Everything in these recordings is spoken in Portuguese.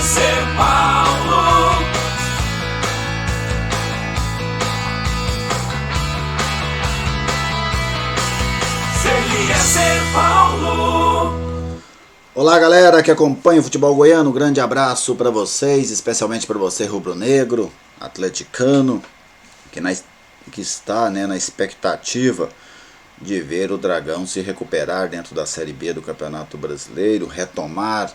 ser Paulo. Seria ser Paulo. Olá galera que acompanha o futebol goiano, um grande abraço para vocês, especialmente para você rubro-negro, atleticano, que está na expectativa de ver o Dragão se recuperar dentro da Série B do Campeonato Brasileiro, retomar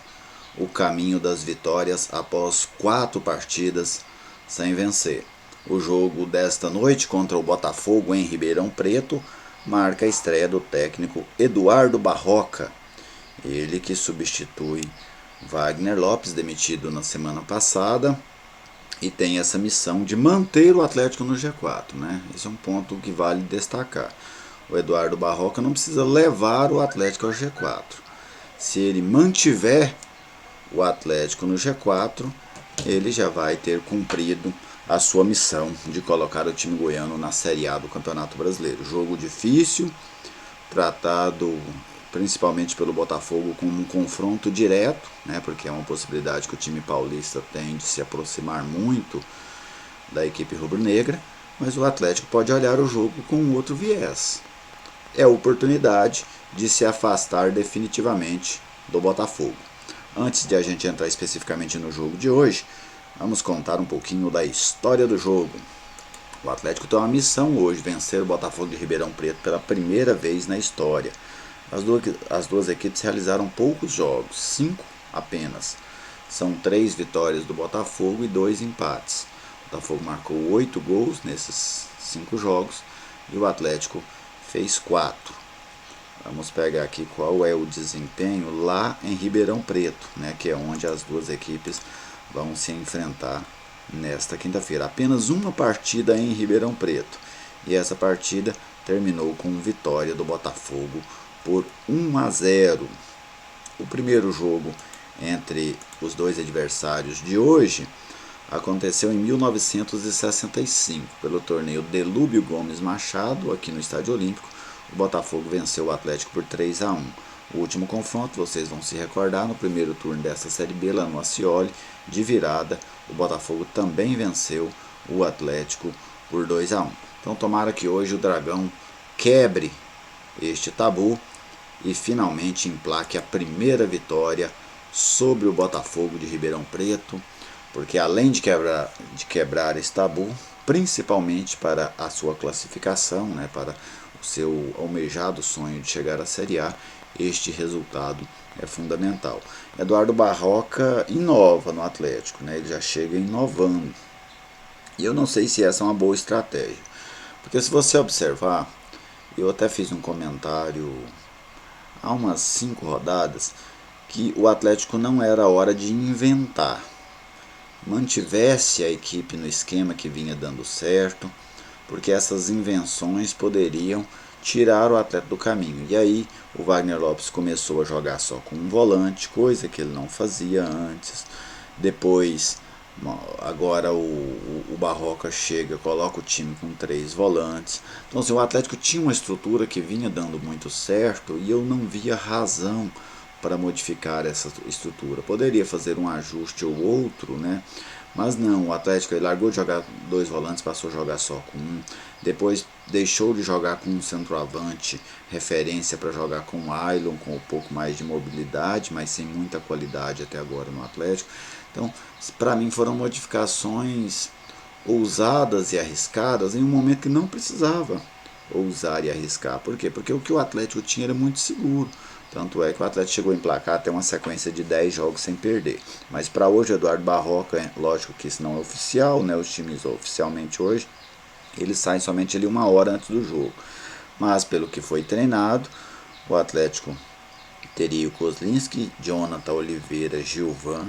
o caminho das vitórias após 4 partidas sem vencer. O jogo desta noite contra o Botafogo em Ribeirão Preto marca a estreia do técnico Eduardo Barroca, ele que substitui Wagner Lopes, demitido na semana passada, e tem essa missão de manter o Atlético no G4, né? Esse é um ponto que vale destacar. O Eduardo Barroca não precisa levar o Atlético ao G4. Se ele mantiver o Atlético no G4, ele já vai ter cumprido a sua missão de colocar o time goiano na Série A do Campeonato Brasileiro. Jogo difícil, tratado principalmente pelo Botafogo como um confronto direto, né, porque é uma possibilidade que o time paulista tem de se aproximar muito da equipe rubro-negra, mas o Atlético pode olhar o jogo com outro viés. É a oportunidade de se afastar definitivamente do Botafogo. Antes de a gente entrar especificamente no jogo de hoje, vamos contar um pouquinho da história do jogo. O Atlético tem uma missão hoje, vencer o Botafogo de Ribeirão Preto pela primeira vez na história. As duas equipes realizaram poucos jogos, 5 apenas. São 3 vitórias do Botafogo e 2 empates. O Botafogo marcou 8 gols nesses 5 jogos e o Atlético fez 4. Vamos pegar aqui qual é o desempenho lá em Ribeirão Preto, né, que é onde as duas equipes vão se enfrentar nesta quinta-feira. Apenas uma partida em Ribeirão Preto e essa partida terminou com vitória do Botafogo por 1-0. O primeiro jogo entre os dois adversários de hoje aconteceu em 1965, pelo torneio Delúbio Gomes Machado, aqui no Estádio Olímpico. O Botafogo venceu o Atlético por 3-1. O último confronto, vocês vão se recordar, no primeiro turno desta Série B, lá no Acioli, de virada, o Botafogo também venceu o Atlético por 2-1. Então tomara que hoje o Dragão quebre este tabu e finalmente emplaque a primeira vitória sobre o Botafogo de Ribeirão Preto, porque além de quebrar esse tabu, principalmente para a sua classificação, né, para o seu almejado sonho de chegar à Série A, este resultado é fundamental. Eduardo Barroca inova no Atlético, né, ele já chega inovando, e eu não sei se essa é uma boa estratégia, porque se você observar, eu até fiz um comentário há umas 5 rodadas, que o Atlético não era hora de inventar. Mantivesse a equipe no esquema que vinha dando certo, porque essas invenções poderiam tirar o Atlético do caminho. E aí o Wagner Lopes começou a jogar só com um volante, coisa que ele não fazia antes. Depois, agora o Barroca chega, coloca o time com 3 volantes. Então assim, o Atlético tinha uma estrutura que vinha dando muito certo e eu não via razão para modificar essa estrutura. Poderia fazer um ajuste ou outro, né? Mas não, o Atlético ele largou de jogar 2 volantes, passou a jogar só com um. Depois deixou de jogar com um centroavante, referência para jogar com o Ailon, com um pouco mais de mobilidade, mas sem muita qualidade até agora no Atlético. Então, para mim foram modificações ousadas e arriscadas em um momento que não precisava ousar e arriscar. Por quê? Porque o que o Atlético tinha era muito seguro. Tanto é que o Atlético chegou a emplacar até uma sequência de 10 jogos sem perder. Mas para hoje, Eduardo Barroca, lógico que isso não é oficial, né? Os times oficialmente hoje, eles saem somente ali 1 hora antes do jogo. Mas pelo que foi treinado, o Atlético teria o Kozlinski, Jonathan, Oliveira, Gilvan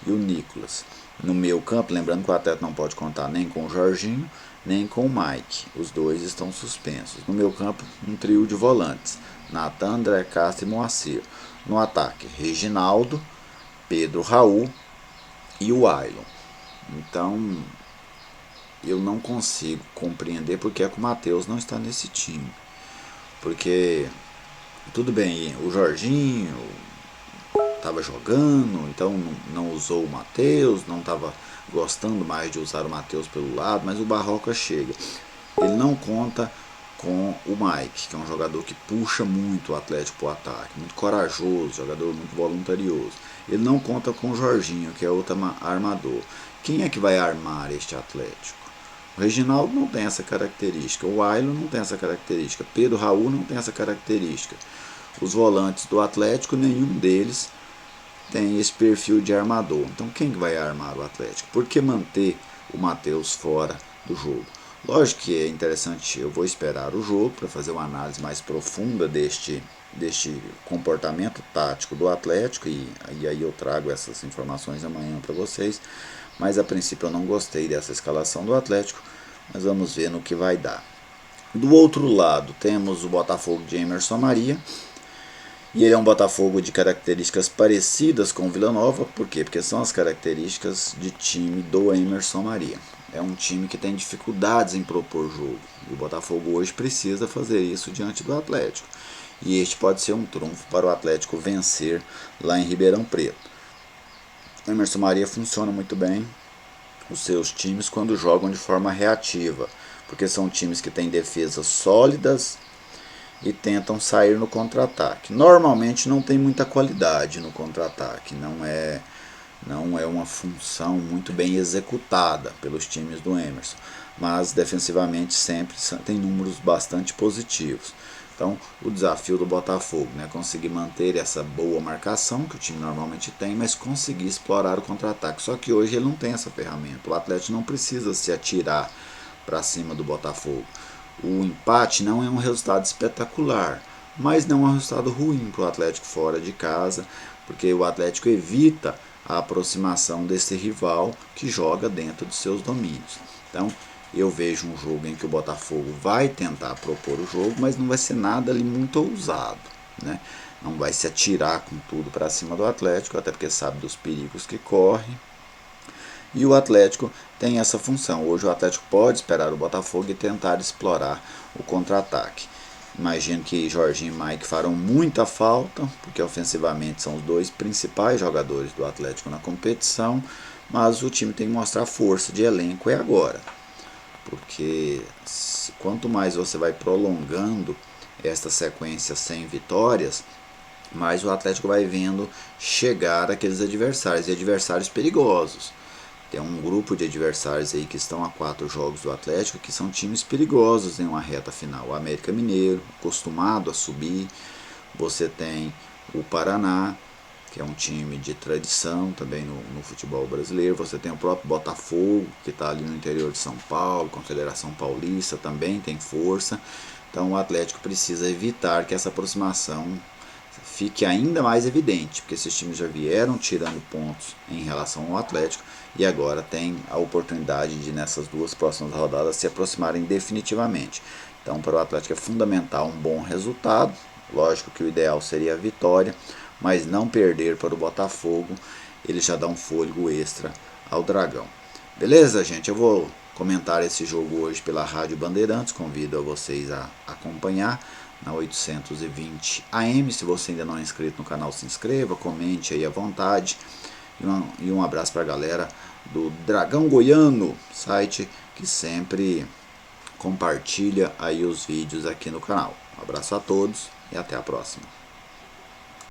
e o Nicolas. No meio campo, lembrando que o Atlético não pode contar nem com o Jorginho, nem com o Mike. Os dois estão suspensos. No meio campo, um trio de volantes: Natan, André Castro e Moacir. No ataque, Reginaldo, Pedro Raul e o Ailon. Então, eu não consigo compreender porque é que o Matheus não está nesse time. Porque, tudo bem, o Jorginho, estava jogando, então não usou o Matheus, não estava gostando mais de usar o Matheus pelo lado, mas o Barroca chega. Ele não conta com o Mike, que é um jogador que puxa muito o Atlético para o ataque, muito corajoso, jogador muito voluntarioso. Ele não conta com o Jorginho, que é outro armador. Quem é que vai armar este Atlético? O Reginaldo não tem essa característica, o Ailo não tem essa característica, Pedro Raul não tem essa característica. Os volantes do Atlético, nenhum deles tem esse perfil de armador. Então quem vai armar o Atlético? Por que manter o Matheus fora do jogo? Lógico que é interessante, eu vou esperar o jogo para fazer uma análise mais profunda deste comportamento tático do Atlético e aí eu trago essas informações amanhã para vocês. Mas a princípio eu não gostei dessa escalação do Atlético, mas vamos ver no que vai dar. Do outro lado temos o Botafogo de Emerson Maria. E ele é um Botafogo de características parecidas com o Vila Nova. Por quê? Porque são as características de time do Emerson Maria. É um time que tem dificuldades em propor jogo. E o Botafogo hoje precisa fazer isso diante do Atlético. E este pode ser um trunfo para o Atlético vencer lá em Ribeirão Preto. O Emerson Maria funciona muito bem, os seus times, quando jogam de forma reativa. Porque são times que têm defesas sólidas e tentam sair no contra-ataque. Normalmente não tem muita qualidade no contra-ataque, não é uma função muito bem executada pelos times do Emerson, mas defensivamente sempre tem números bastante positivos. Então o desafio do Botafogo é conseguir manter essa boa marcação que o time normalmente tem, mas conseguir explorar o contra-ataque. Só que hoje ele não tem essa ferramenta, o Atlético não precisa se atirar para cima do Botafogo. O empate não é um resultado espetacular, mas não é um resultado ruim para o Atlético fora de casa, porque o Atlético evita a aproximação desse rival que joga dentro de seus domínios. Então eu vejo um jogo em que o Botafogo vai tentar propor o jogo, mas não vai ser nada ali muito ousado, né? Não vai se atirar com tudo para cima do Atlético, até porque sabe dos perigos que corre. E o Atlético tem essa função. Hoje o Atlético pode esperar o Botafogo e tentar explorar o contra-ataque. Imagino que Jorginho e Mike farão muita falta, porque ofensivamente são os dois principais jogadores do Atlético na competição, mas o time tem que mostrar força de elenco agora. Porque quanto mais você vai prolongando esta sequência sem vitórias, mais o Atlético vai vendo chegar aqueles adversários, e adversários perigosos. Tem um grupo de adversários aí que estão a 4 jogos do Atlético, que são times perigosos em uma reta final. O América Mineiro, acostumado a subir. Você tem o Paraná, que é um time de tradição também no futebol brasileiro. Você tem o próprio Botafogo, que está ali no interior de São Paulo, Confederação Paulista, também tem força. Então o Atlético precisa evitar que essa aproximação fique ainda mais evidente, porque esses times já vieram tirando pontos em relação ao Atlético e agora tem a oportunidade de nessas 2 próximas rodadas se aproximarem definitivamente. Então para o Atlético é fundamental um bom resultado, lógico que o ideal seria a vitória, mas não perder para o Botafogo, ele já dá um fôlego extra ao Dragão. Beleza, gente? Eu vou comentar esse jogo hoje pela Rádio Bandeirantes, convido a vocês a acompanhar na 820 AM. Se você ainda não é inscrito no canal, se inscreva, comente aí à vontade. E um abraço para a galera do Dragão Goiano, site que sempre compartilha aí os vídeos aqui no canal. Um abraço a todos e até a próxima.